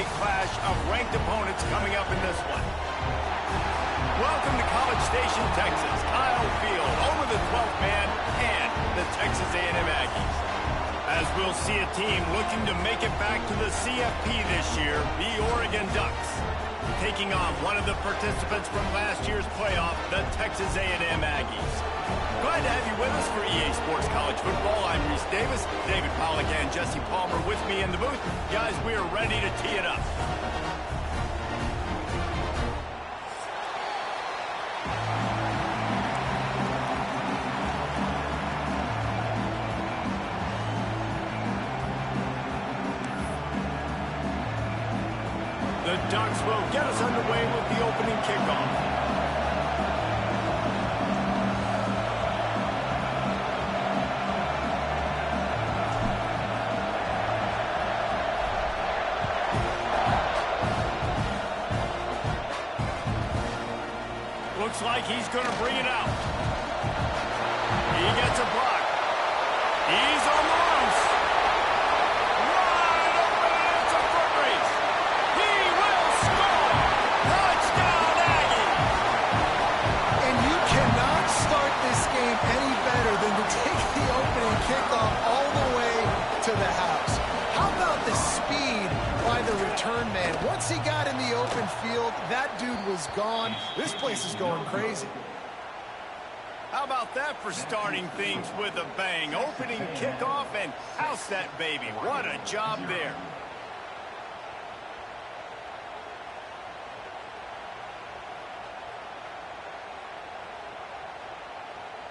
a clash of ranked opponents coming up in this one. Welcome to College Station, Texas. Kyle Field, home of the 12th man and the Texas A&M Aggies. As we'll see a team looking to make it back to the CFP this year, the Oregon Ducks, taking on one of the participants from last year's playoff, the Texas A&M Aggies. Glad to have you with us for EA Sports College Football. I'm Reese Davis, David Pollack and Jesse Palmer with me in the booth. Guys, we are ready to tee it up. The Ducks will get us underway with the opening kickoff. Looks like he's going to bring it out. He gets a block. He's on the loose. Wide open, it's a foot race. He will score. Touchdown, Aggie. And you cannot start this game any better than to take the opening kickoff all the way to the house. How about the speed by the return man? Once he got in the open field, that dude was gone. This place is going crazy. How about that for starting things with a bang? Opening kickoff and house that baby. What a job there.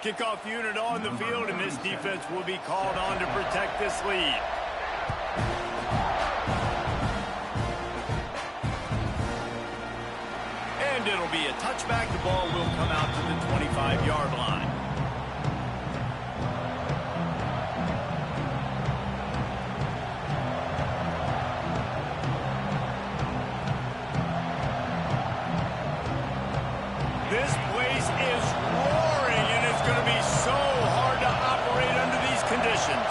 Kickoff unit on the field, and this defense will be called on to protect this lead. And it'll be a touchback. The ball will come out to the 25-yard line. This place is roaring, and it's going to be so hard to operate under these conditions.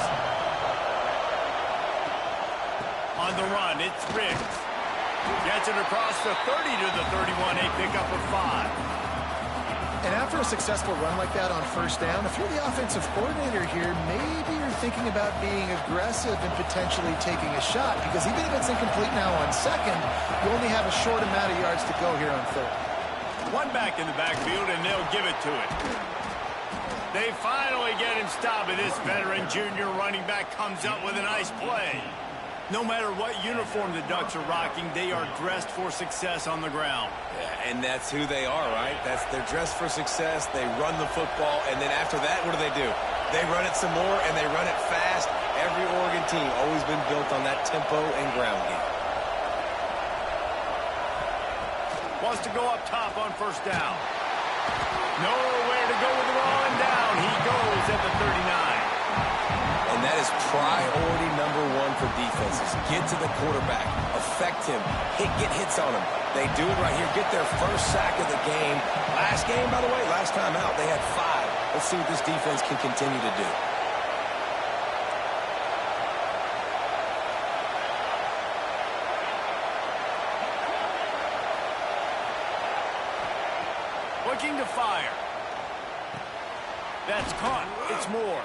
On the run, it's Riggs. Gets it across the 30 to the 31, a pickup of 5. And after a successful run like that on first down, if you're the offensive coordinator here, maybe you're thinking about being aggressive and potentially taking a shot, because even if it's incomplete now on second, you only have a short amount of yards to go here on third. One back in the backfield, and they'll give it to it. They finally get him stopped, and this veteran junior running back comes up with a nice play. No matter what uniform the Ducks are rocking, they are dressed for success on the ground. Yeah, and that's who they are, right? They're dressed for success. They run the football, and then after that, what do? They run it some more, and they run it fast. Every Oregon team always been built on that tempo and ground game. Wants to go up top on first down. Nowhere to go with the ball, and down he goes at the 39. And that is priority number one for defenses. Get to the quarterback. Affect him. Get hits on him. They do it right here. Get their first sack of the game. Last game, by the way, last time out, they had 5. Let's see what this defense can continue to do. Looking to fire. That's caught. It's Moore.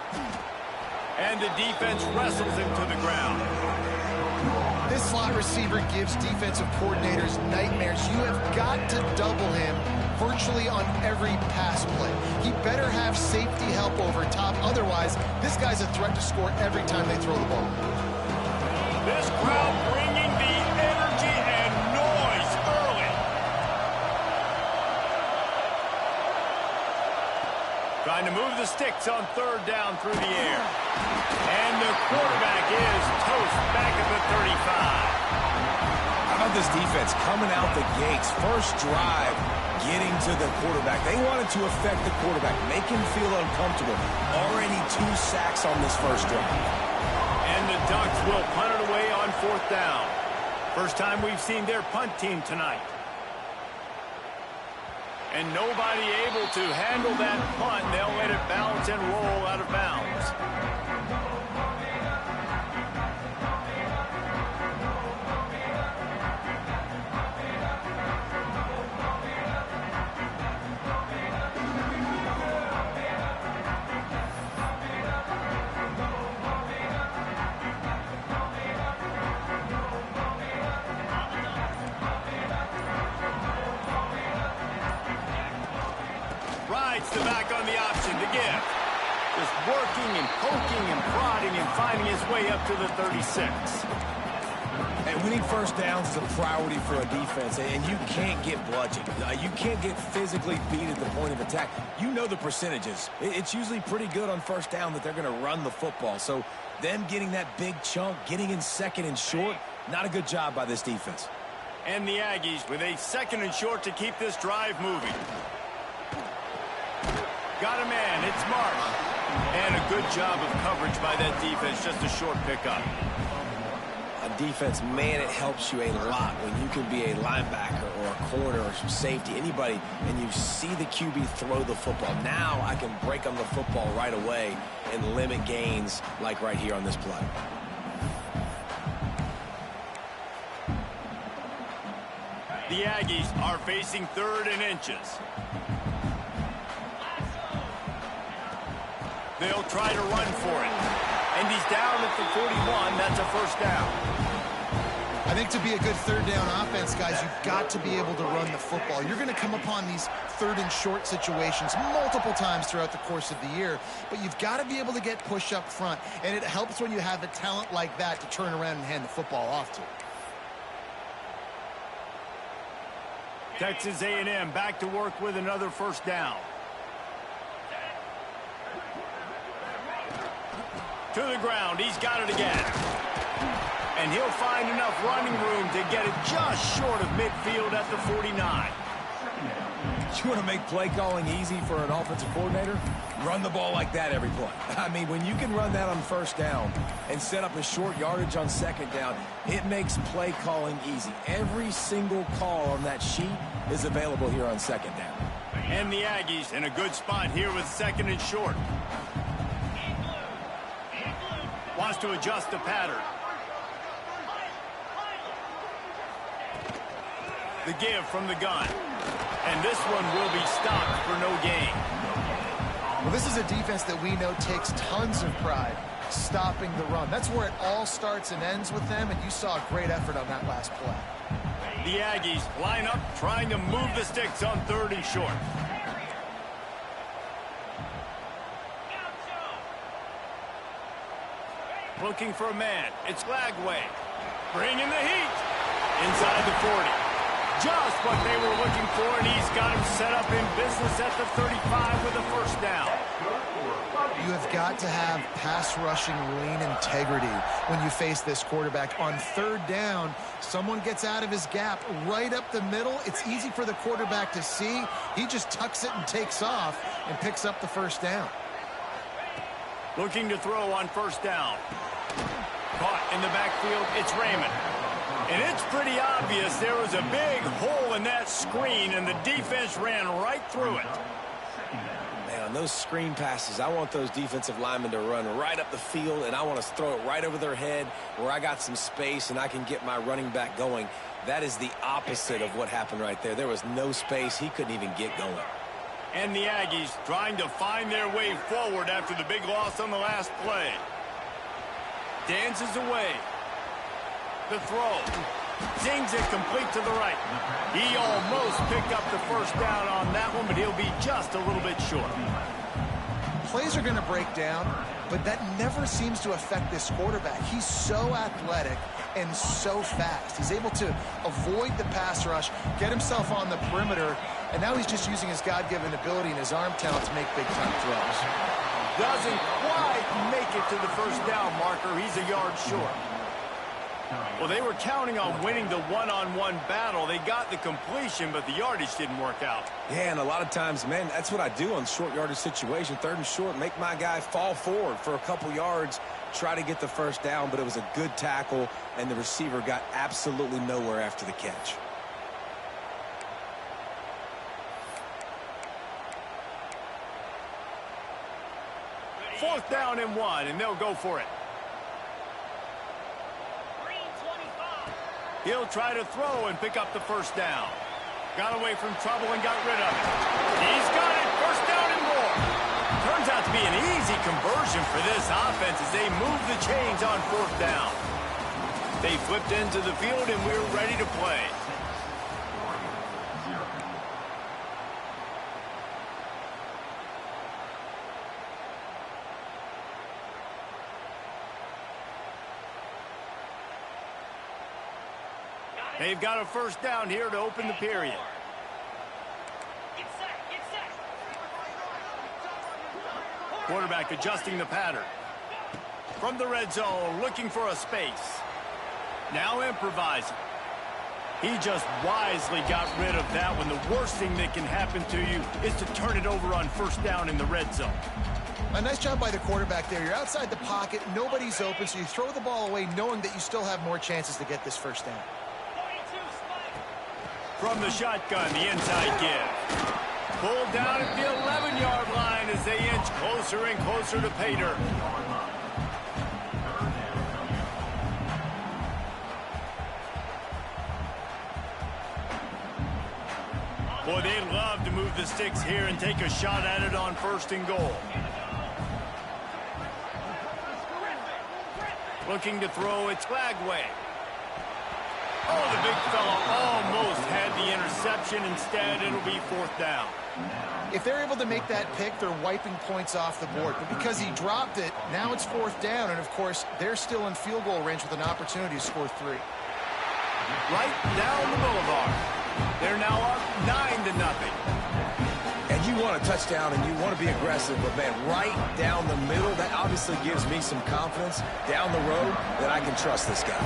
And the defense wrestles him to the ground. This slot receiver gives defensive coordinators nightmares. You have got to double him virtually on every pass play. He better have safety help over top. Otherwise, this guy's a threat to score every time they throw the ball. This crowd bringing the energy and noise early. Trying to move the sticks on third down through the air. And the quarterback is toast back at the 35. How about this defense coming out the gates? First drive, getting to the quarterback. They wanted to affect the quarterback, make him feel uncomfortable. Already 2 sacks on this first drive. And the Ducks will punt it away on fourth down. First time we've seen their punt team tonight. And nobody able to handle that punt. They'll let it bounce and roll out of bounds. the back on the option to give. Just working and poking and prodding and finding his way up to the 36. And winning first downs is a priority for a defense, and you can't get bludgeoned. You can't get physically beat at the point of attack. You know the percentages. It's usually pretty good on first down that they're going to run the football. So them getting that big chunk, getting in second and short, not a good job by this defense. And the Aggies with a second and short to keep this drive moving. Got a man, it's Marsh. And a good job of coverage by that defense, just a short pickup. A defense, man, it helps you a lot when you can be a linebacker or a corner or some safety, anybody, and you see the QB throw the football. Now I can break on the football right away and limit gains like right here on this play. The Aggies are facing 3rd and inches. They'll try to run for it. And he's down at the 41. That's a first down. I think to be a good 3rd down offense, guys, you've got to be able to run the football. You're going to come upon these 3rd and short situations multiple times throughout the course of the year, but you've got to be able to get push up front, and it helps when you have a talent like that to turn around and hand the football off to. Texas A&M back to work with another first down. To the ground, he's got it again. And he'll find enough running room to get it just short of midfield at the 49. You want to make play calling easy for an offensive coordinator? Run the ball like that every play. I mean, when you can run that on first down and set up a short yardage on second down, it makes play calling easy. Every single call on that sheet is available here on second down. And the Aggies in a good spot here with 2nd and short. Wants to adjust the pattern. The give from the gun. And this one will be stopped for no gain. Well, this is a defense that we know takes tons of pride stopping the run. That's where it all starts and ends with them, and you saw a great effort on that last play. The Aggies line up trying to move the sticks on 3rd and short. Looking for a man. It's Lagway. Bringing the heat. Inside the 40. Just what they were looking for, and he's got him set up in business at the 35 with a first down. You have got to have pass rushing lean integrity when you face this quarterback. On 3rd down, someone gets out of his gap right up the middle. It's easy for the quarterback to see. He just tucks it and takes off and picks up the first down. Looking to throw on first down. Caught in the backfield, it's Raymond. And it's pretty obvious there was a big hole in that screen, and the defense ran right through it. Man, on those screen passes, I want those defensive linemen to run right up the field, and I want to throw it right over their head where I got some space and I can get my running back going. That is the opposite of what happened right there. There was no space. He couldn't even get going. And the Aggies trying to find their way forward after the big loss on the last play. Dances away. The throw. Zings it complete to the right. He almost picked up the first down on that one, but he'll be just a little bit short. Plays are going to break down, but that never seems to affect this quarterback. He's so athletic and so fast. He's able to avoid the pass rush, get himself on the perimeter, and now he's just using his God-given ability and his arm talent to make big-time throws. Doesn't quite make it to the first down marker. He's a yard short. Well, they were counting on winning the one-on-one battle. They got the completion, but the yardage didn't work out. Yeah, and a lot of times, man, that's what I do on short yardage situation. 3rd and short, make my guy fall forward for a couple yards, try to get the first down, but it was a good tackle, and the receiver got absolutely nowhere after the catch. Fourth down and 1, and they'll go for it. He'll try to throw and pick up the first down. Got away from trouble and got rid of it. He's got it. First down and more. Turns out to be an easy conversion for this offense as they move the chains on 4th down. They flipped into the field, and we're ready to play. They've got a first down here to open the period. Quarterback adjusting the pattern. From the red zone, looking for a space. Now improvising. He just wisely got rid of that one. The worst thing that can happen to you is to turn it over on first down in the red zone. A nice job by the quarterback there. You're outside the pocket, nobody's open, so you throw the ball away knowing that you still have more chances to get this first down. From the shotgun, the inside give. Pulled down at the 11-yard line as they inch closer and closer to pay dirt. Boy, they'd love to move the sticks here and take a shot at it on first and goal. Looking to throw, it's Flagway. Oh, the big fella almost had the interception. Instead, it'll be fourth down. If they're able to make that pick, they're wiping points off the board. But because he dropped it, now it's fourth down. And, of course, they're still in field goal range with an opportunity to score 3. Right down the boulevard. They're now up 9-0. And you want a touchdown and you want to be aggressive, but, man, right down the middle, that obviously gives me some confidence down the road that I can trust this guy.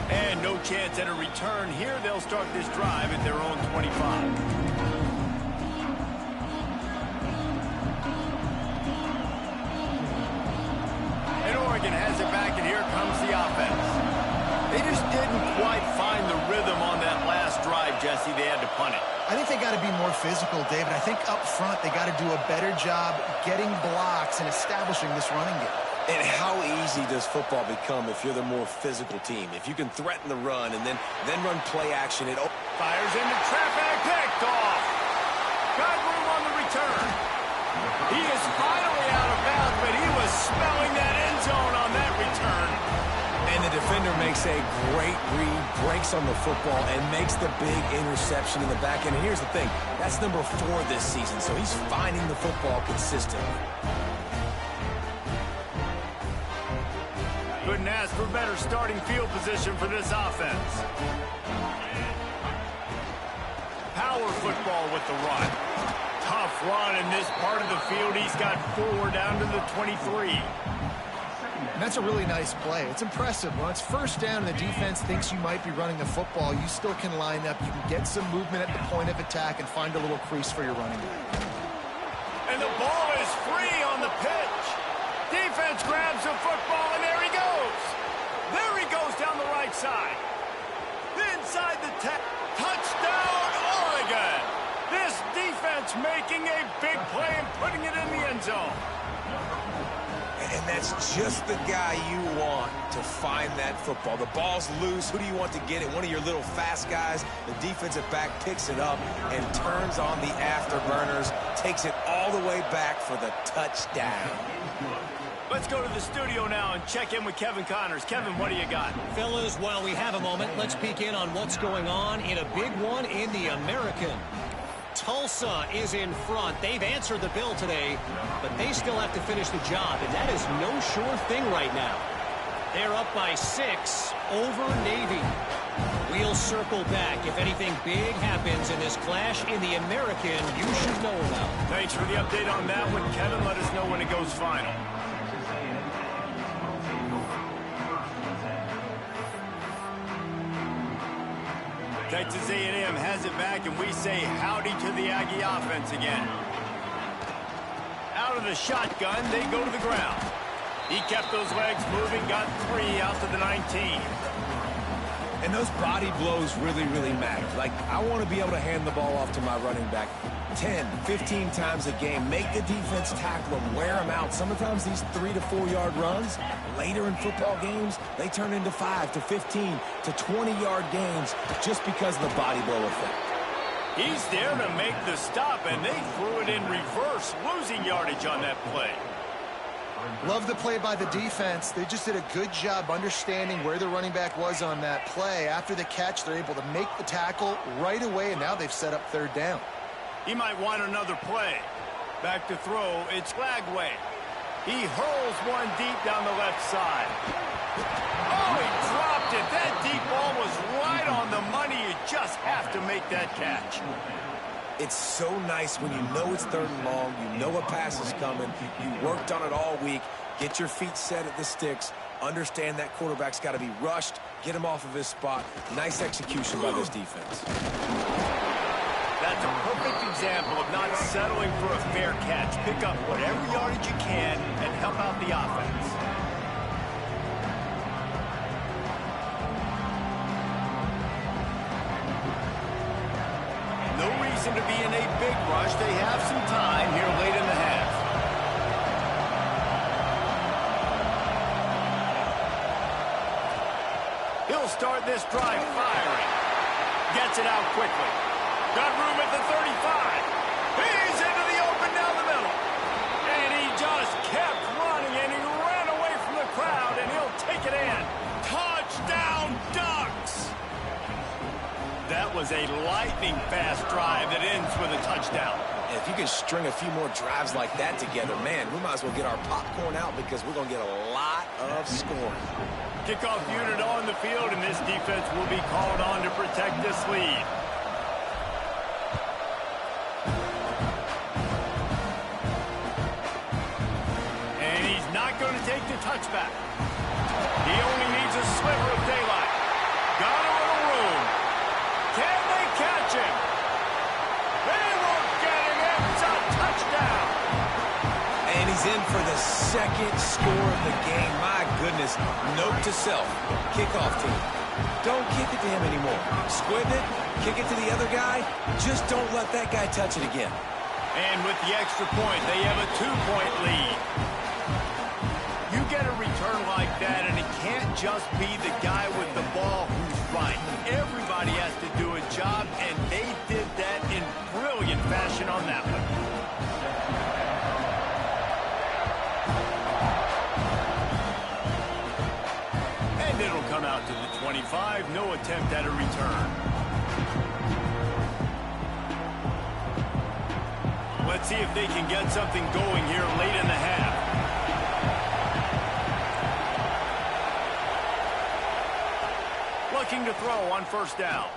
And no chance at a return here. They'll start this drive at their own 25. And Oregon has it back, and here comes the offense. They just didn't quite find the rhythm on that last drive, Jesse. They had to punt it. I think they got to be more physical, David. I think up front they got to do a better job getting blocks and establishing this running game. And how easy does football become if you're the more physical team? If you can threaten the run and then run play action. It fires into traffic, picked off. Got room on the return. He is finally out of bounds, but he was smelling that end zone on that return. And the defender makes a great read, breaks on the football, and makes the big interception in the back end. And here's the thing, that's number 4 this season, so he's finding the football consistently. Couldn't ask for better starting field position for this offense. Power football with the run. Tough run in this part of the field. He's got 4 down to the 23. And that's a really nice play. It's impressive. When it's first down and the defense thinks you might be running the football, you still can line up. You can get some movement at the point of attack and find a little crease for your running back. And the ball is free on the pitch. Defense grabs the football, and there he goes. There he goes down the right side. Inside the touchdown, Oregon. This defense making a big play and putting it in the end zone. And that's just the guy you want to find that football. The ball's loose. Who do you want to get it? One of your little fast guys. The defensive back picks it up and turns on the afterburners, takes it all the way back for the touchdown. Let's go to the studio now and check in with Kevin Connors. Kevin, what do you got? Fellas, while we have a moment, let's peek in on what's going on in a big one in the American. Tulsa is in front. They've answered the bell today, but they still have to finish the job, and that is no sure thing right now. They're up by 6 over Navy. We'll circle back. If anything big happens in this clash in the American, you should know about. Thanks for the update on that one, Kevin. Let us know when it goes final. Texas A&M has it back, and we say howdy to the Aggie offense again. Out of the shotgun, they go to the ground. He kept those legs moving, got 3 out to the 19. And those body blows really, really matter. Like, I want to be able to hand the ball off to my running back 10, 15 times a game. Make the defense tackle them, wear them out. Sometimes these 3 to 4 yard runs, later in football games, they turn into 5 to 15 to 20-yard games just because of the body blow effect. He's there to make the stop, and they threw it in reverse, losing yardage on that play. Love the play by the defense. They just did a good job understanding where the running back was on that play. After the catch, they're able to make the tackle right away, and now they've set up 3rd down. He might want another play. Back to throw, it's Flagway. He hurls one deep down the left side. Oh, he just have to make that catch. It's so nice when you know it's 3rd and long, you know a pass is coming, you worked on it all week, get your feet set at the sticks, understand that quarterback's got to be rushed, get him off of his spot. Nice execution by this defense. That's a perfect example of not settling for a fair catch. Pick up whatever yardage you can and help out the offense. No reason to be in a big rush. They have some time here late in the half. He'll start this drive firing. Gets it out quickly. Got room at the 35. He's into the open down the middle. And he just kept running, and he ran away from the crowd, and he'll take it in. Touchdown, Ducks! That was a lightning-fast drive that ends with a touchdown. And if you can string a few more drives like that together, man, we might as well get our popcorn out because we're going to get a lot of scoring. Kickoff unit on the field, and this defense will be called on to protect this lead. And he's not going to take the touchback. He only needs a sliver of daylight. Got a little room. Can they catch him? They won't get him. It's a touchdown. And he's in for the 2nd score of the game. My goodness. Note to self. Kickoff team. Don't kick it to him anymore. Squib it. Kick it to the other guy. Just don't let that guy touch it again. And with the extra point, they have a 2-point lead. You get a return like that, and it can't just be the guy with the ball who's right. Everybody has to do a job, and they did that in brilliant fashion on that one. And it'll come out to the 25. No attempt at a return. Let's see if they can get something going here late in the half. Looking to throw on 1st down.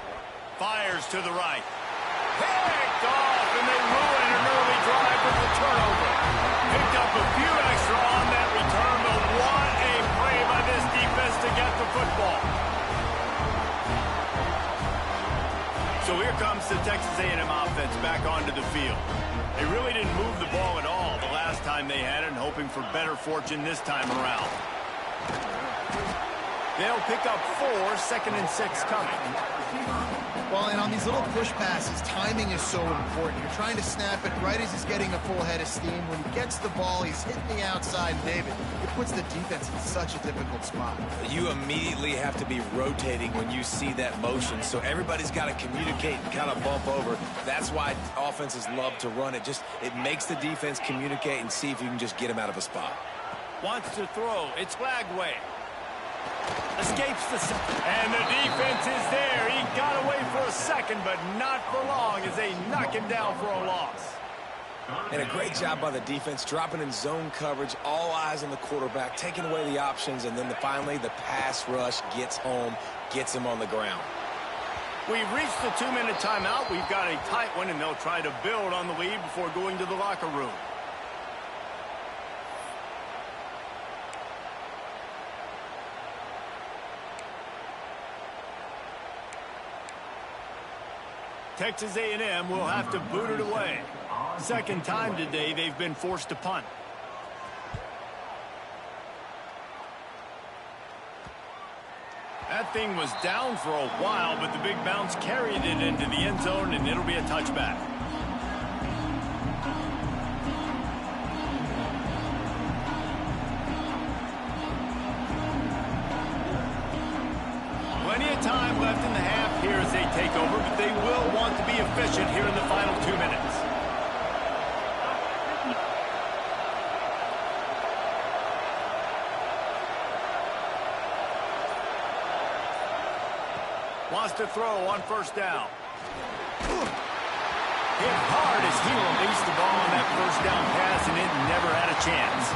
Fires to the right. Picked off, and they ruin an early drive with the turnover. Picked up a few extra on that return, but what a play by this defense to get the football. So here comes the Texas A&M offense back onto the field. They really didn't move the ball at all the last time they had it, and hoping for better fortune this time around. They'll pick up 4, 2nd and 6 coming. Well, and on these little push passes, timing is so important. You're trying to snap it right as he's getting a full head of steam. When he gets the ball, he's hitting the outside, David. It puts the defense in such a difficult spot. You immediately have to be rotating when you see that motion, so everybody's got to communicate and kind of bump over. That's why offenses love to run it. It makes the defense communicate and see if you can just get him out of a spot. Wants to throw. It's Flagway. Escapes and the defense is there. He got away for a second, but not for long as they knock him down for a loss. And a great job by the defense, dropping in zone coverage, all eyes on the quarterback, taking away the options, and then finally the pass rush gets home, gets him on the ground. We've reached the 2-minute timeout. We've got a tight one, and they'll try to build on the lead before going to the locker room. Texas A&M will have to boot it away. 2nd time today they've been forced to punt. That thing was down for a while, but the big bounce carried it into the end zone, and it'll be a touchback. Plenty of time left in the half here as they take over, but they will want to be efficient here in the final 2 minutes. Wants to throw on 1st down. Hit hard as he released the ball on that 1st down pass, and it never had a chance.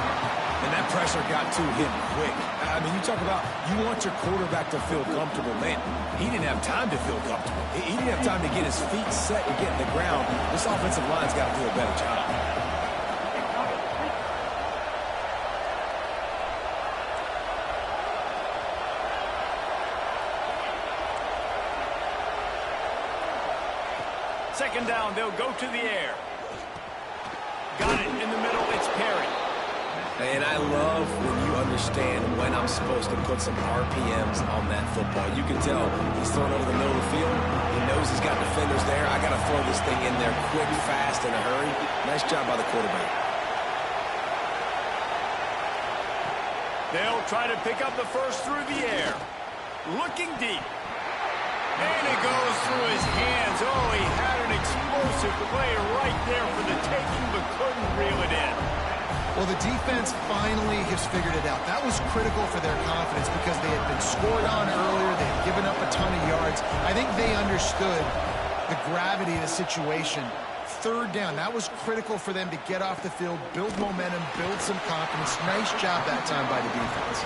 And that pressure got to him quick. I mean, you talk about you want your quarterback to feel comfortable. Man, he didn't have time to feel comfortable. He didn't have time to get his feet set and get in the ground. This offensive line's got to do a better job. Second down, they'll go to the air. Got it in the middle, it's Perry. And I love when you understand when I'm supposed to put some RPMs on that football. You can tell he's throwing over the middle of the field. He knows he's got defenders there. I got to throw this thing in there quick, fast, in a hurry. Nice job by the quarterback. They'll try to pick up the first through the air. Looking deep. And it goes through his hands. Oh, he had an explosive play right there for the taking, but couldn't reel it in. Well, the defense finally has figured it out. That was critical for their confidence because they had been scored on earlier. They had given up a ton of yards. I think they understood the gravity of the situation. Third down, that was critical for them to get off the field, build momentum, build some confidence. Nice job that time by the defense.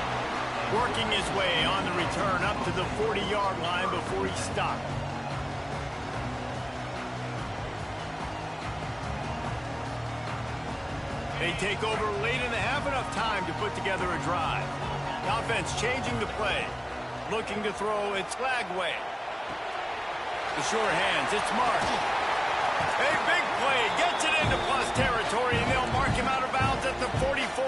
Working his way on the return up to the 40-yard line before he stopped. They take over late in the half, enough time to put together a drive. The offense changing the play. Looking to throw, it's Lagway. The short hands, it's Marsh. A big play, gets it into plus territory, and they'll mark him out of bounds at the 44.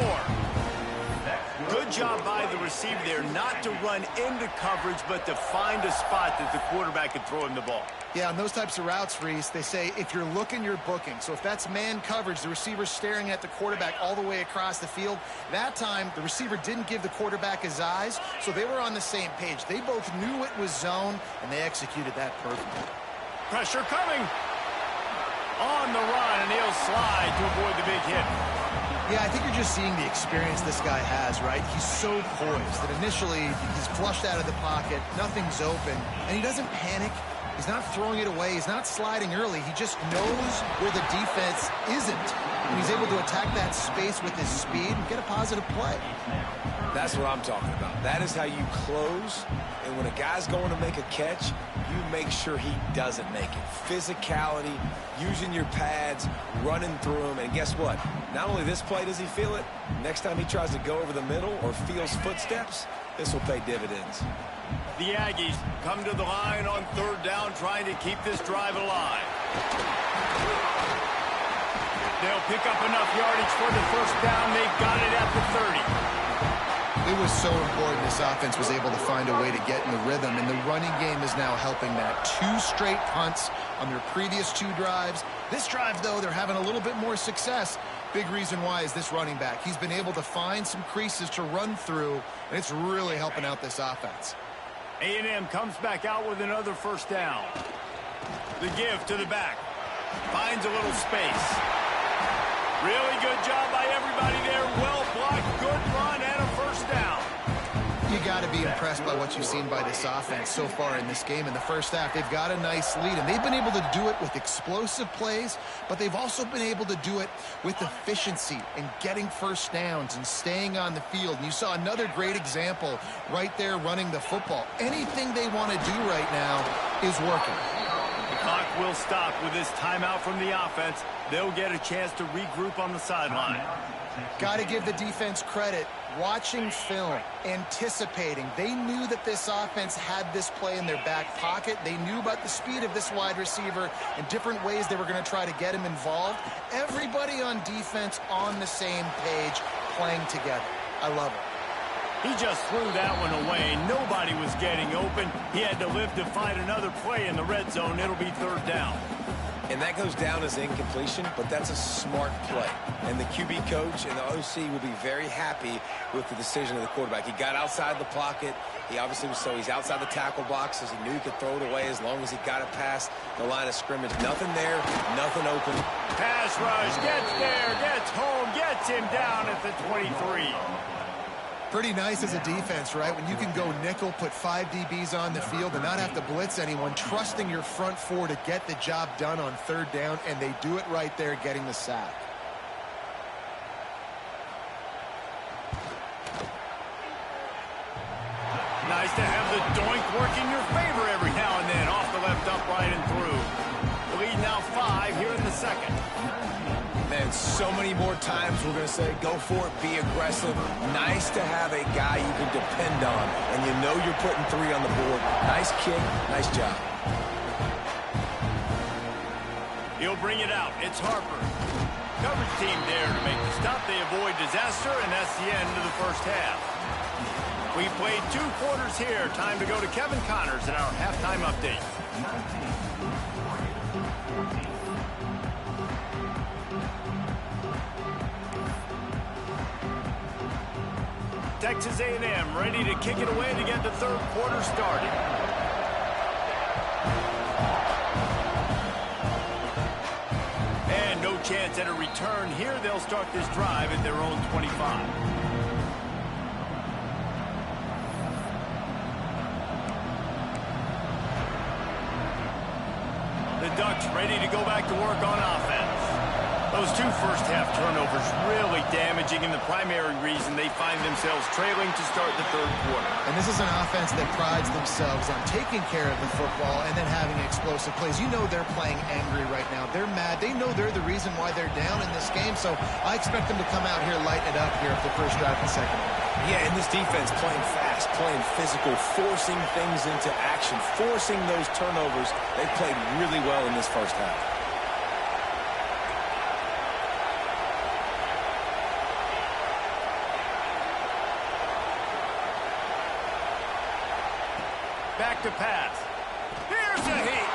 Good job by the receiver there not to run into coverage, but to find a spot that the quarterback could throw him the ball. Yeah, on those types of routes, Reese, they say if you're looking, you're booking. So if that's man coverage, the receiver's staring at the quarterback all the way across the field. That time, the receiver didn't give the quarterback his eyes, so they were on the same page. They both knew it was zone, and they executed that perfectly. Pressure coming. On the run, and he'll slide to avoid the big hit. Yeah, I think you're just seeing the experience this guy has, right? He's so poised that initially he's flushed out of the pocket, nothing's open, and he doesn't panic. He's not throwing it away. He's not sliding early. He just knows where the defense isn't. And he's able to attack that space with his speed and get a positive play. That's what I'm talking about. That is how you close. And when a guy's going to make a catch, you make sure he doesn't make it. Physicality, using your pads, running through him. And guess what? Not only this play does he feel it, next time he tries to go over the middle or feels footsteps, this will pay dividends. The Aggies come to the line on third down, trying to keep this drive alive. They'll pick up enough yardage for the first down. They've got it at the 30. It was so important this offense was able to find a way to get in the rhythm, and the running game is now helping that. 2 straight punts on their previous 2 drives. This drive, though, they're having a little bit more success. Big reason why is this running back. He's been able to find some creases to run through, and it's really helping out this offense. A&M comes back out with another first down. The give to the back. Finds a little space. Really good job by everybody there. Well blocked, good run, and a first down. You got to be impressed by what you've seen by this offense so far in this game. In the first half, they've got a nice lead, and they've been able to do it with explosive plays, but they've also been able to do it with efficiency and getting first downs and staying on the field. And you saw another great example right there running the football. Anything they want to do right now is working. The clock will stop with this timeout from the offense. They'll get a chance to regroup on the sideline. Got to give the defense credit. Watching film, anticipating. They knew that this offense had this play in their back pocket. They knew about the speed of this wide receiver and different ways they were going to try to get him involved. Everybody on defense on the same page, playing together. I love it. He just threw that one away. Nobody was getting open. He had to live to find another play in the red zone. It'll be third down. And that goes down as incompletion, but that's a smart play. And the QB coach and the OC will be very happy with the decision of the quarterback. He got outside the pocket. He obviously was, so he's outside the tackle box, as he knew he could throw it away as long as he got it past the line of scrimmage. Nothing there, nothing open. Pass rush, gets there, gets home, gets him down at the 23. Pretty nice as a defense, right? When you can go nickel, put 5 DBs on the field and not have to blitz anyone, trusting your front 4 to get the job done on third down, and they do it right there, getting the sack. Nice to have the doink work in your favor every now and then. Off the left upright and through. The lead now 5 here in the second. Man, so many more times we're going to say, go for it, be aggressive. Nice to have a guy you can depend on, and you know you're putting 3 on the board. Nice kick, nice job. He'll bring it out. It's Harper. Coverage team there to make the stop. They avoid disaster, and that's the end of the first half. We played 2 quarters here. Time to go to Kevin Connors in our halftime update. Texas A&M ready to kick it away to get the third quarter started. And no chance at a return here. They'll start this drive at their own 25. The Ducks ready to go back to work on offense. Those 2 first-half turnovers really damaging, and the primary reason they find themselves trailing to start the third quarter. And this is an offense that prides themselves on taking care of the football and then having explosive plays. You know they're playing angry right now. They're mad. They know they're the reason why they're down in this game, so I expect them to come out here, lighten it up here for the first drive and second. Yeah, and this defense playing fast, playing physical, forcing things into action, forcing those turnovers. They played really well in this first half. Back to pass. Here's a heat.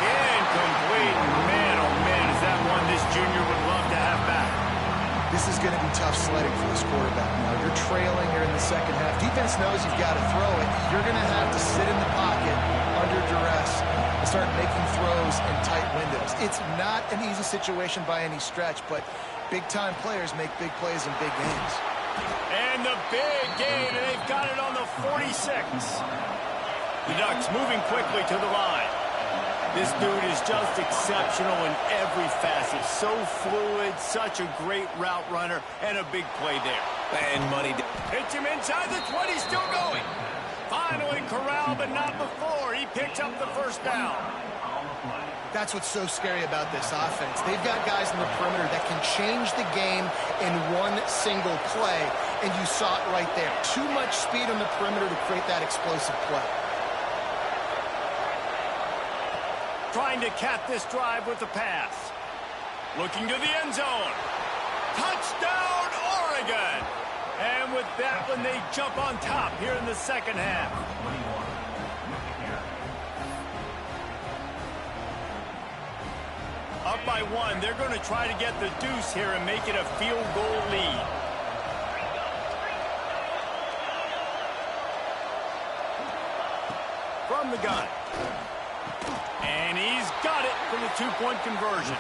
Incomplete. Man, oh man, is that one this junior would love to have back. This is going to be tough sledding for this quarterback now. You're trailing here in the second half. Defense knows you've got to throw it. You're going to have to sit in the pocket under duress and start making throws in tight windows. It's not an easy situation by any stretch, but big-time players make big plays in big games. And the big gain, and they've got it on the 46. The Ducks moving quickly to the line. This dude is just exceptional in every facet. So fluid, such a great route runner, and a big play there. And money. Hits him inside the 20, still going. Finally corralled, but not before. He picks up the first down. That's what's so scary about this offense. They've got guys in the perimeter that can change the game in one single play, and you saw it right there. Too much speed on the perimeter to create that explosive play. Trying to cap this drive with the pass. Looking to the end zone. Touchdown, Oregon! And with that one, they jump on top here in the second half. Up by 1, they're going to try to get the deuce here and make it a field goal lead. From the gun. And he's got it for the 2-point conversion.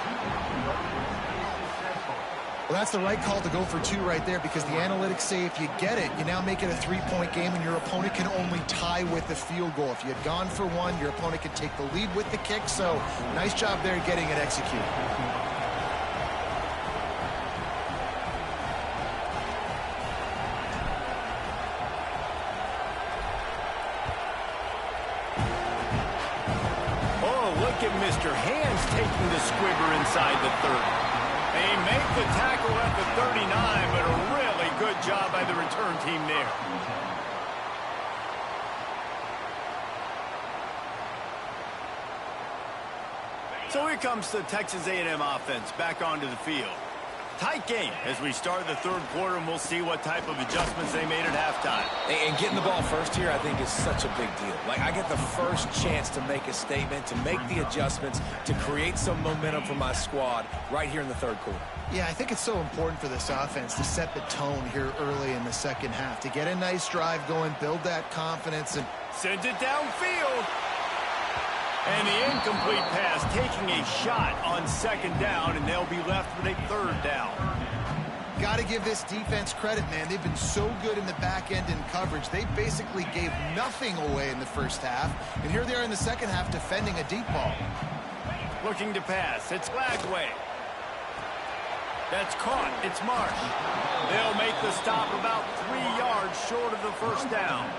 Well, that's the right call to go for 2 right there, because the analytics say if you get it, you now make it a 3-point game and your opponent can only tie with the field goal. If you had gone for 1, your opponent can take the lead with the kick. So nice job there getting it executed. Look at Mr. Hands taking the squibber inside the 30. They make the tackle at the 39, but a really good job by the return team there. So here comes the Texas A&M offense back onto the field. Tight game as we start the third quarter, and we'll see what type of adjustments they made at halftime. And getting the ball first here, I think, is such a big deal. Like, I get the first chance to make a statement, to make the adjustments, to create some momentum for my squad right here in the third quarter. Yeah, I think it's so important for this offense to set the tone here early in the second half, to get a nice drive going, build that confidence, and sends it downfield. And the incomplete pass, taking a shot on second down, and they'll be left with a third down. Got to give this defense credit, man. They've been so good in the back end in coverage. They basically gave nothing away in the first half, and here they are in the second half defending a deep ball. Looking to pass. It's Lagway. That's caught. It's Marsh. They'll make the stop about 3 yards short of the first down.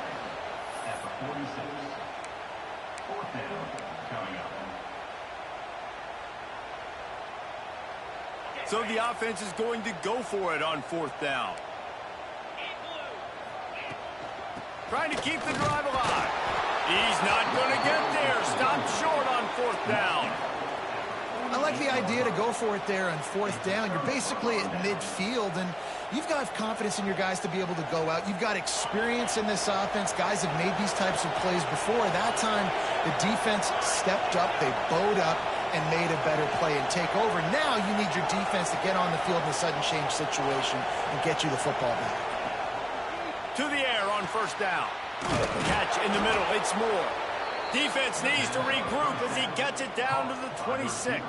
So the offense is going to go for it on 4th down. Trying to keep the drive alive. He's not going to get there. Stopped short on 4th down. I like the idea to go for it there on 4th down. You're basically at midfield, and you've got confidence in your guys to be able to go out. You've got experience in this offense. Guys have made these types of plays before. That time, the defense stepped up. They bowed up and made a better play and take over. Now you need your defense to get on the field in a sudden change situation and get you the football back. To the air on 1st down. Catch in the middle. It's Moore. Defense needs to regroup as he gets it down to the 26.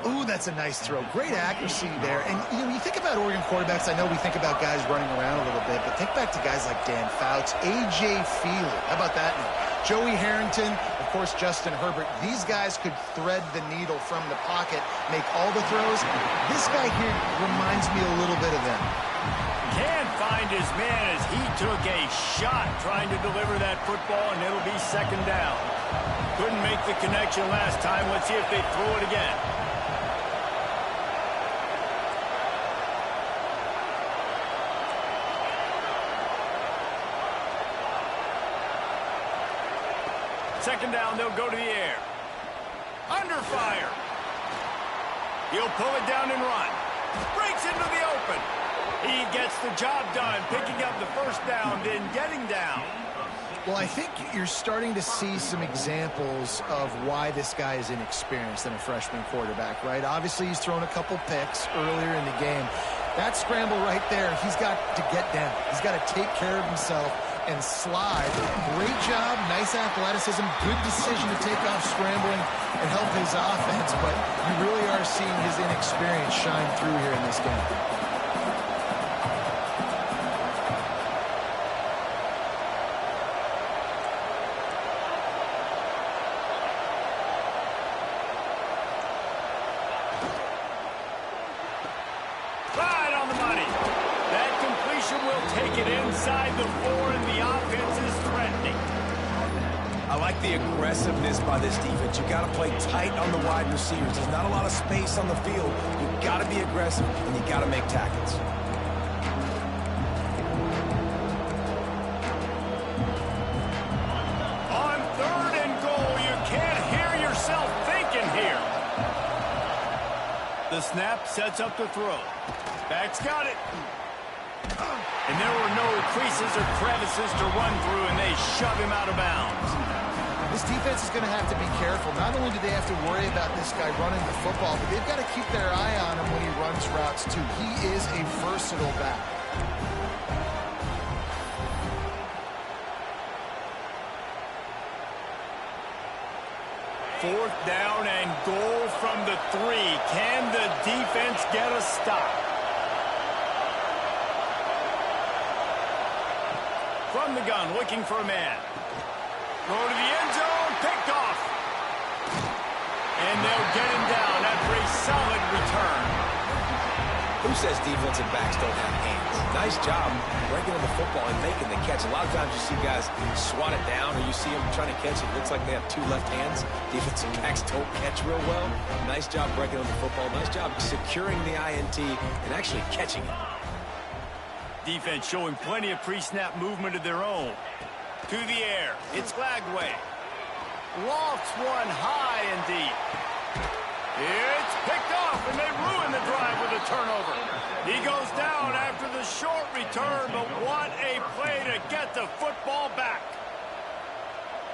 Ooh, that's a nice throw. Great accuracy there. And you think about Oregon quarterbacks, I know we think about guys running around a little bit, but think back to guys like Dan Fouts, A.J. Feely. How about that name? Joey Harrington, of course, Justin Herbert. These guys could thread the needle from the pocket, make all the throws. This guy here reminds me a little bit of them. Can't find his man as he took a shot trying to deliver that football, and it'll be 2nd down. Couldn't make the connection last time. Let's see if they throw it again. Second down, they'll go to the air. Under fire. He'll pull it down and run. Breaks into the open. He gets the job done, picking up the 1st down, then getting down. Well, I think you're starting to see some examples of why this guy is inexperienced than a freshman quarterback, right? Obviously, he's thrown a couple picks earlier in the game. That scramble right there, he's got to get down. He's got to take care of himself and slide. Great job, nice athleticism, good decision to take off scrambling and help his offense, but you really are seeing his inexperience shine through here in this game. Right on the money. That completion will take it inside the 4, and the offense is threatening. I like the aggressiveness by this defense. You got to play tight on the wide receivers. There's not a lot of space on the field. You got to be aggressive, and you got to make tackles. On 3rd and goal, you can't hear yourself thinking here. The snap sets up the throw. Back's got it. And there were no creases or crevices to run through, and they shove him out of bounds. This defense is going to have to be careful. Not only do they have to worry about this guy running the football, but they've got to keep their eye on him when he runs routes, too. He is a versatile back. Fourth down and goal from the 3. Can the defense get a stop? From the gun, looking for a man. Throw to the end zone, picked off. And they'll get him down after a solid return. Who says defensive backs don't have hands? Nice job breaking on the football and making the catch. A lot of times you see guys swat it down, or you see them trying to catch it. It looks like they have 2 left hands. Defensive backs don't catch real well. Nice job breaking on the football. Nice job securing the INT and actually catching it. Defense showing plenty of pre-snap movement of their own. To the air, it's Lagway. Lofts one high and deep. It's picked off, and they ruin the drive with a turnover. He goes down after the short return, but what a play to get the football back.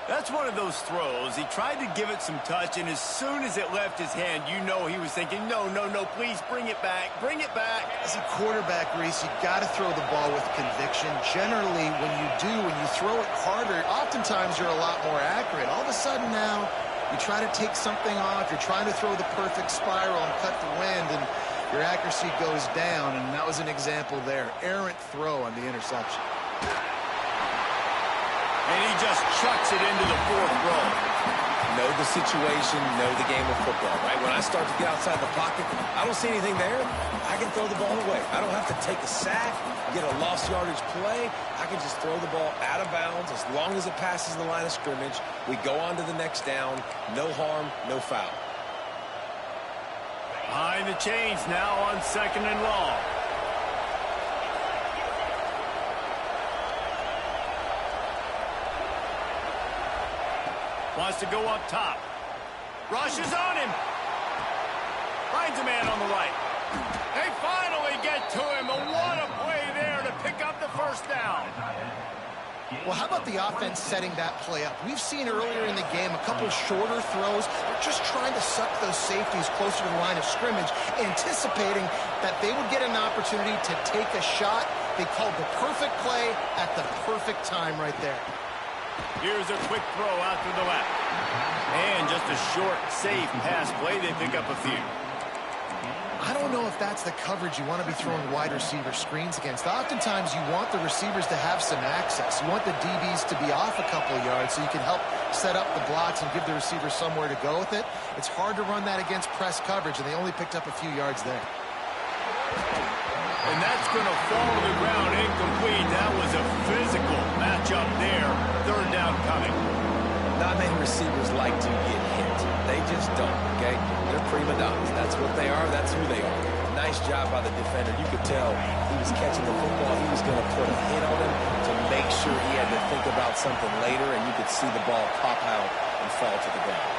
That's one of those throws. He tried to give it some touch, and as soon as it left his hand, you know he was thinking, no, no, no, please bring it back, bring it back. As a quarterback, Reese, you got to throw the ball with conviction. Generally, when you throw it harder, oftentimes you're a lot more accurate. All of a sudden now, you try to take something off, you're trying to throw the perfect spiral and cut the wind, and your accuracy goes down, and that was an example there. Errant throw on the interception. And he just chucks it into the 4th row. Know the situation, know the game of football, right? When I start to get outside the pocket, I don't see anything there. I can throw the ball away. I don't have to take a sack, get a lost yardage play. I can just throw the ball out of bounds as long as it passes the line of scrimmage. We go on to the next down. No harm, no foul. Behind the chains now on 2nd and long. Wants to go up top. Rushes on him. Finds a man on the right. They finally get to him. And what a play there to pick up the first down. Well, how about the offense setting that play up? We've seen earlier in the game a couple shorter throws. They're just trying to suck those safeties closer to the line of scrimmage, anticipating that they would get an opportunity to take a shot. They called the perfect play at the perfect time right there. Here's a quick throw out to the left. And just a short, safe pass play. They pick up a few. I don't know if that's the coverage you want to be throwing wide receiver screens against. Oftentimes, you want the receivers to have some access. You want the DBs to be off a couple of yards so you can help set up the blocks and give the receivers somewhere to go with it. It's hard to run that against press coverage, and they only picked up a few yards there. And that's going to fall to the ground incomplete. That was a physical matchup there. 3rd down coming. Not many receivers like to get hit. They just don't, okay? They're prima donnas. That's what they are. That's who they are. Nice job by the defender. You could tell he was catching the football. He was going to put a hit on him to make sure he had to think about something later, and you could see the ball pop out and fall to the ground.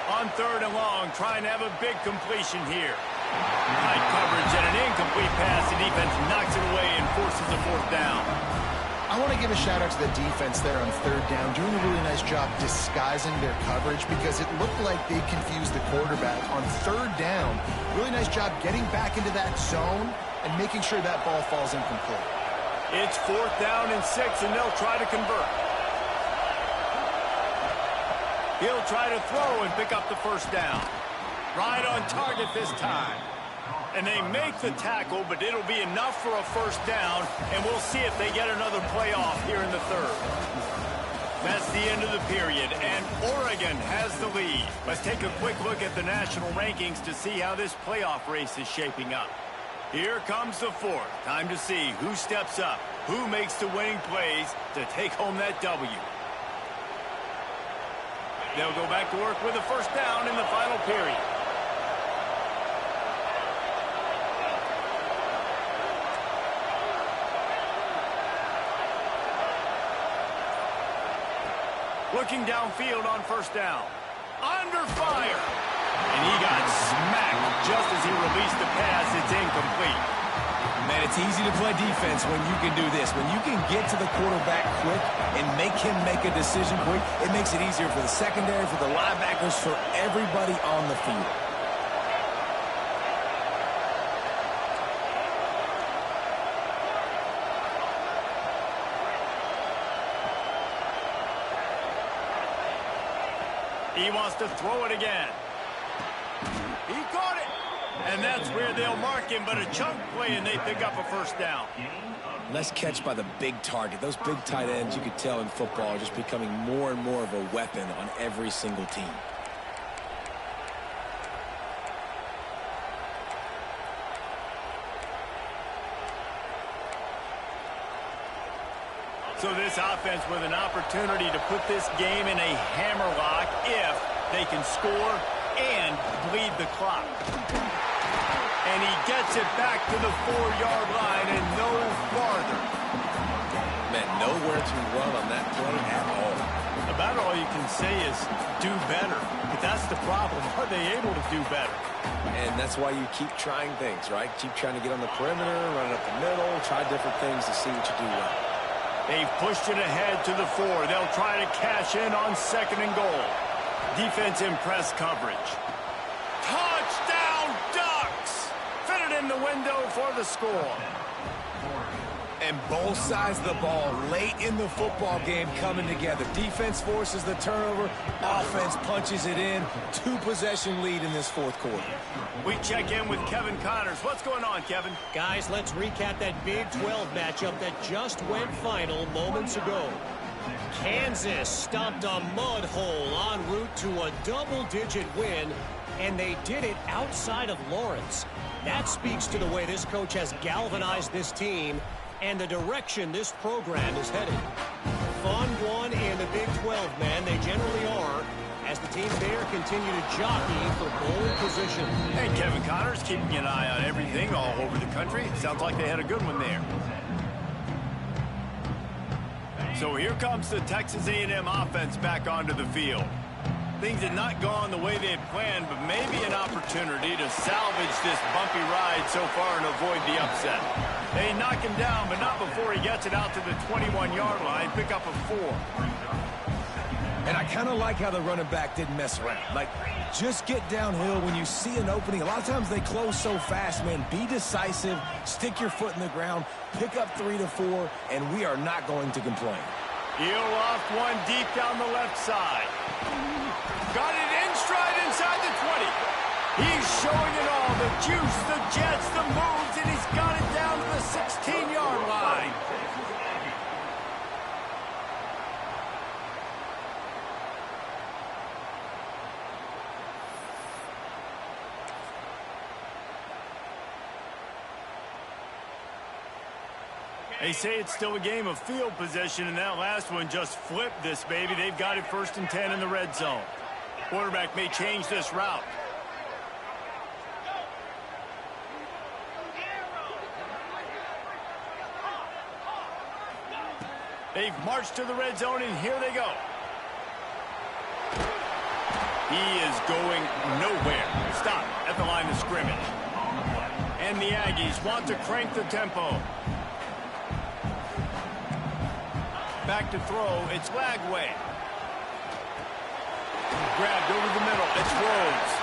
On 3rd and long, trying to have a big completion here. Tight coverage and an incomplete pass. The defense knocks it away and forces a 4th down. I want to give a shout-out to the defense there on 3rd down, doing a really nice job disguising their coverage because it looked like they confused the quarterback on 3rd down. Really nice job getting back into that zone and making sure that ball falls incomplete. It's 4th down and 6, and they'll try to convert. He'll try to throw and pick up the 1st down. Right on target this time. And they make the tackle, but it'll be enough for a 1st down, and we'll see if they get another playoff here in the 3rd. That's the end of the period, and Oregon has the lead. Let's take a quick look at the national rankings to see how this playoff race is shaping up. Here comes the 4th. Time to see who steps up, who makes the winning plays to take home that W. They'll go back to work with a 1st down in the final period. Looking downfield on 1st down. Under fire. And he got smacked just as he released the pass. It's incomplete. Man, it's easy to play defense when you can do this. When you can get to the quarterback quick and make him make a decision quick, it makes it easier for the secondary, for the linebackers, for everybody on the field. He wants to throw it again. He caught it. And that's where they'll mark him, but a chunk play, and they pick up a 1st down. Nice catch by the big target. Those big tight ends, you could tell in football, are just becoming more and more of a weapon on every single team. So this offense with an opportunity to put this game in a hammerlock if they can score and bleed the clock. And he gets it back to the 4-yard line and no farther. Man, nowhere to run on that play at all. About all you can say is do better. But that's the problem. Are they able to do better? And that's why you keep trying things, right? Keep trying to get on the perimeter, run it up the middle, try different things to see what you do well. They've pushed it ahead to the 4. They'll try to cash in on 2nd and goal. Defense in press coverage. Touchdown Ducks! Fit it in the window for the score. And both sides of the ball late in the football game coming together. Defense forces the turnover. Offense punches it in. 2-possession lead in this fourth quarter. We check in with Kevin Connors. What's going on, Kevin? Guys, let's recap that Big 12 matchup that just went final moments ago. Kansas stopped a mud hole en route to a double-digit win, and they did it outside of Lawrence. That speaks to the way this coach has galvanized this team and the direction this program is headed. Fun one in the Big 12, man. They generally are, as the teams there continue to jockey for bowl position. And Kevin Connors keeping an eye on everything all over the country. Sounds like they had a good one there. So here comes the Texas A&M offense back onto the field. Things had not gone the way they had planned, but maybe an opportunity to salvage this bumpy ride so far and avoid the upset. They knock him down, but not before he gets it out to the 21-yard line, pick up a 4. And I kind of like how the running back didn't mess around. Like, just get downhill when you see an opening. A lot of times they close so fast, man. Be decisive, stick your foot in the ground, pick up 3 to 4, and we are not going to complain. Heel off one deep down the left side. Got it in stride inside the 20. He's showing it all. The juice, the jets, the moves, and he's got it down to the 16-yard line. They say it's still a game of field position, and that last one just flipped this baby. They've got it 1st and 10 in the red zone. Quarterback may change this route. They've marched to the red zone, and here they go. He is going nowhere. Stop at the line of scrimmage. And the Aggies want to crank the tempo. Back to throw. It's Lagway. Grabbed over the middle. It's Rhodes.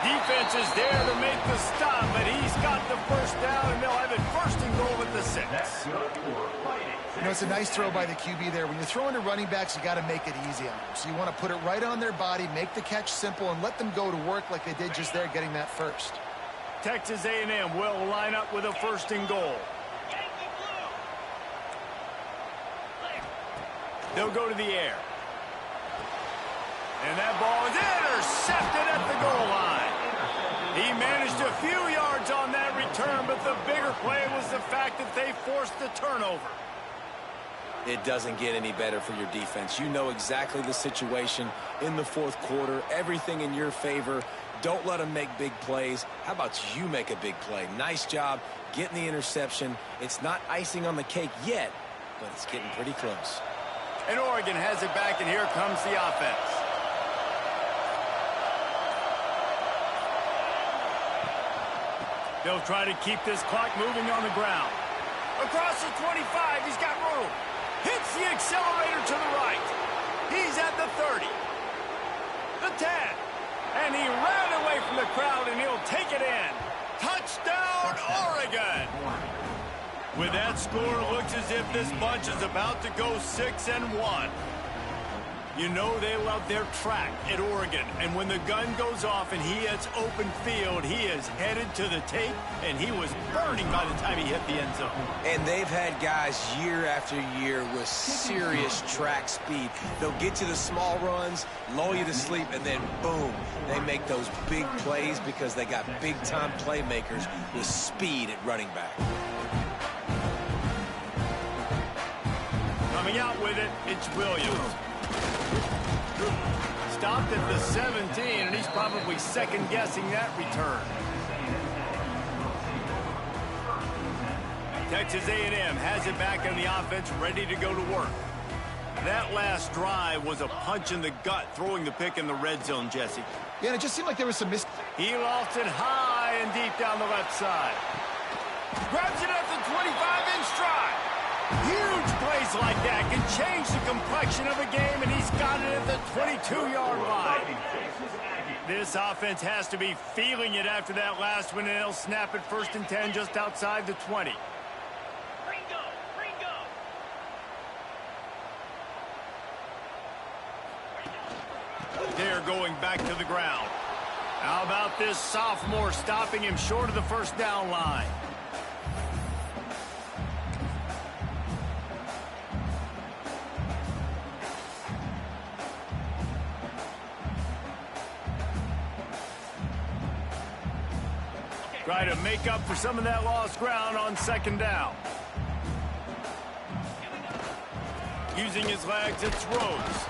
Defense is there to make the stop, but he's got the first down, and they'll have it 1st and goal at the 6. You know, it's a nice throw by the QB there. When you're throwing to running backs, you got to make it easy on them. So you want to put it right on their body, make the catch simple, and let them go to work like they did just there, getting that first. Texas A&M will line up with a 1st and goal. They'll go to the air. And that ball is intercepted at the goal line. He managed a few yards on that return, but the bigger play was the fact that they forced the turnover. It doesn't get any better for your defense. You know exactly the situation in the fourth quarter. Everything in your favor. Don't let them make big plays. How about you make a big play? Nice job getting the interception. It's not icing on the cake yet, but it's getting pretty close. And Oregon has it back, and here comes the offense. They'll try to keep this clock moving on the ground. Across the 25, he's got room. Hits the accelerator to the right. He's at the 30. The 10. And he ran away from the crowd, and he'll take it in. Touchdown, Oregon! With that score, it looks as if this bunch is about to go 6-1. You know they love their track at Oregon, and when the gun goes off and he hits open field, he is headed to the tape, and he was burning by the time he hit the end zone. And they've had guys year after year with serious track speed. They'll get to the small runs, lull you to sleep, and then boom, they make those big plays because they got big-time playmakers with speed at running back. Coming out with it, it's Williams. Stopped at the 17, and he's probably second-guessing that return. Texas A&M has it back in the offense, ready to go to work. That last drive was a punch in the gut, throwing the pick in the red zone, Jesse. Yeah, and it just seemed like there was some He lost it high and deep down the left side. Grabs it at the 25 in stride. Huge plays like that can change the complexion of a game, and he's got it at the 22-yard line. This offense has to be feeling it after that last one, and they'll snap it 1st and 10 just outside the 20. They're going back to the ground. How about this sophomore stopping him short of the first down line? Try to make up for some of that lost ground on second down. Using his legs, it throws.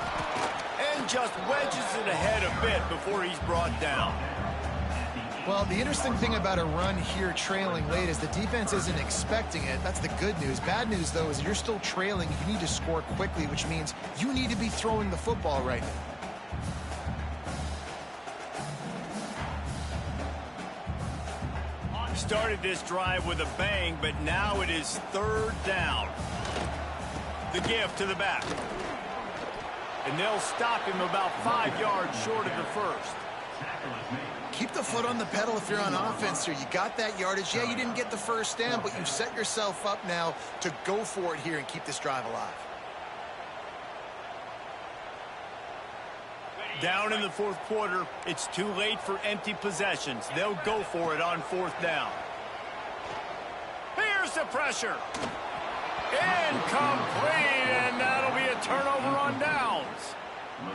And just wedges it ahead a bit before he's brought down. Well, the interesting thing about a run here trailing late is the defense isn't expecting it. That's the good news. Bad news, though, is you're still trailing. You need to score quickly, which means you need to be throwing the football right now. Started this drive with a bang, but now it is third down. The give to the back. And they'll stop him about 5 yards short of the first. Keep the foot on the pedal if you're on offense here. You got that yardage. Yeah, you didn't get the first down, but you've set yourself up now to go for it here and keep this drive alive. Down in the fourth quarter, it's too late for empty possessions. They'll go for it on fourth down. Here's the pressure. Incomplete, and that'll be a turnover on downs.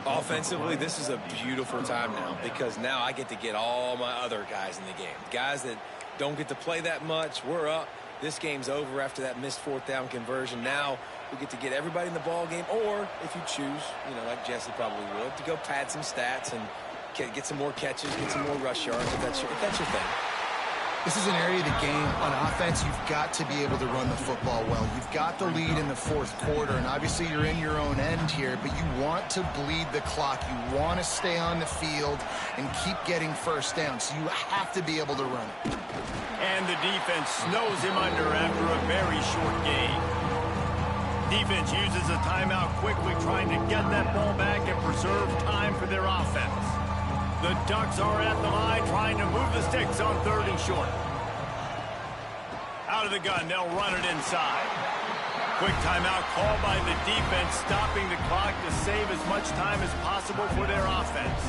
Offensively, this is a beautiful time now because now I get to get all my other guys in the game. Guys that don't get to play that much, we're up. This game's over after that missed fourth down conversion. Now we get to get everybody in the ball game, or if you choose, you know, like Jesse probably would, to go pad some stats and get some more catches, get some more rush yards if that's your thing. This is an area of the game on offense you've got to be able to run the football well. You've got the lead in the fourth quarter, and obviously you're in your own end here, but you want to bleed the clock. You want to stay on the field and keep getting first down, so you have to be able to run it. And the defense snows him under after a very short gain. Defense uses a timeout quickly, trying to get that ball back and preserve time for their offense. The Ducks are at the line, trying to move the sticks on third and short. Out of the gun, they'll run it inside. Quick timeout called by the defense, stopping the clock to save as much time as possible for their offense.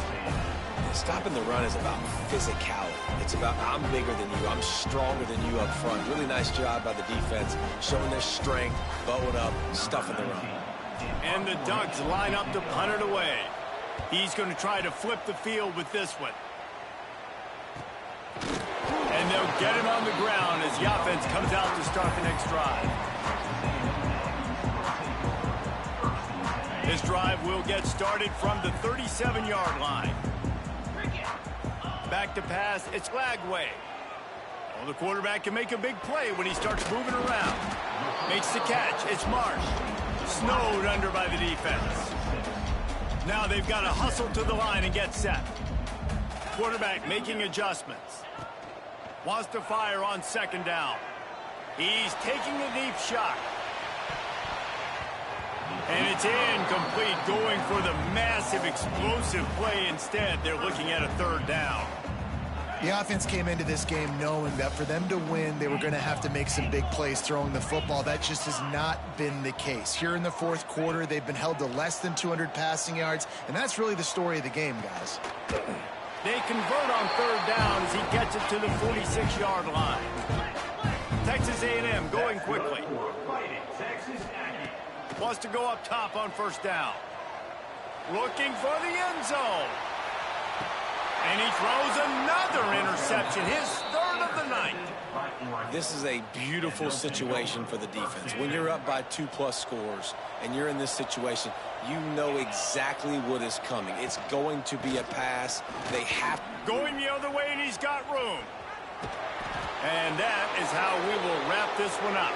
Stopping the run is about physicality. It's about I'm bigger than you, I'm stronger than you up front. Really nice job by the defense, showing their strength, bowing up, stuffing the run. And the Ducks line up to punt it away. He's going to try to flip the field with this one. And they'll get him on the ground as the offense comes out to start the next drive. This drive will get started from the 37-yard line. Back to pass, it's Lagway. Well, the quarterback can make a big play when he starts moving around. Makes the catch, it's Marsh. Snowed under by the defense. Now they've got to hustle to the line and get set. Quarterback making adjustments. Wants to fire on second down. He's taking a deep shot. And it's incomplete, going for the massive explosive play instead. They're looking at a third down. The offense came into this game knowing that for them to win, they were going to have to make some big plays throwing the football. That just has not been the case. Here in the fourth quarter, they've been held to less than 200 passing yards, and that's really the story of the game, guys. They convert on third down as he gets it to the 46-yard line. Texas A&M going quickly. Wants to go up top on first down. Looking for the end zone. And he throws another interception, his third of the night. This is a beautiful situation for the defense. When you're up by 2+ scores and you're in this situation, you know exactly what is coming. It's going to be a pass. They have going the other way, and he's got room. And that is how we will wrap this one up.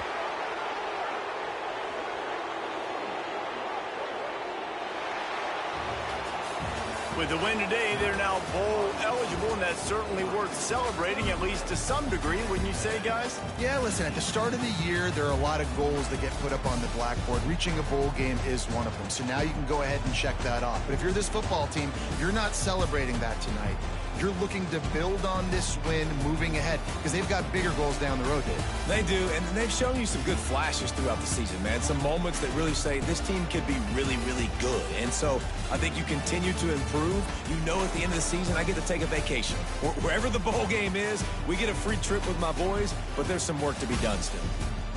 With the win today, they're now bowl eligible, and that's certainly worth celebrating, at least to some degree, wouldn't you say, guys? Yeah, listen, at the start of the year, there are a lot of goals that get put up on the blackboard. Reaching a bowl game is one of them, so now you can go ahead and check that off. But if you're this football team, you're not celebrating that tonight. You're looking to build on this win moving ahead because they've got bigger goals down the road, Dave. They do, and they've shown you some good flashes throughout the season, man. Some moments that really say this team could be really, really good. And so I think you continue to improve. improve, you know at the end of the season I get to take a vacation. Wherever the bowl game is, we get a free trip with my boys, but there's some work to be done still.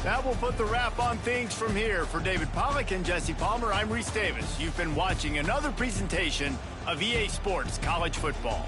That will put the wrap on things from here. For David Pollack and Jesse Palmer, I'm Reese Davis. You've been watching another presentation of EA Sports College Football.